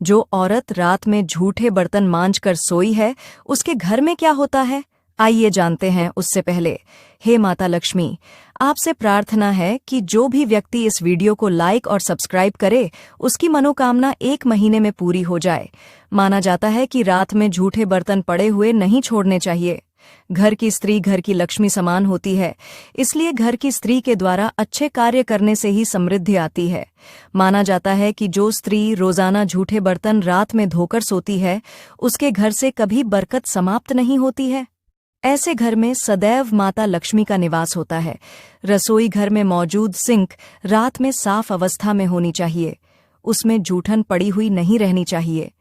जो औरत रात में झूठे बर्तन मांज कर सोई है, उसके घर में क्या होता है? आइए जानते हैं उससे पहले। हे माता लक्ष्मी, आपसे प्रार्थना है कि जो भी व्यक्ति इस वीडियो को लाइक और सब्सक्राइब करे, उसकी मनोकामना 1 महीने में पूरी हो जाए। माना जाता है कि रात में झूठे बर्तन पड़े हुए नहीं छोड़ने चाहिए। घर की स्त्री घर की लक्ष्मी समान होती है, इसलिए घर की स्त्री के द्वारा अच्छे कार्य करने से ही समृद्धि आती है। माना जाता है कि जो स्त्री रोजाना झूठे बर्तन रात में धोकर सोती है, उसके घर से कभी बरकत समाप्त नहीं होती है। ऐसे घर में सदैव माता लक्ष्मी का निवास होता है। रसोई घर में मौजूद सिंक रात में साफ अवस्था में होनी चाहिए। उसमें जूठन पड़ी हुई नहीं रहनी चाहिए।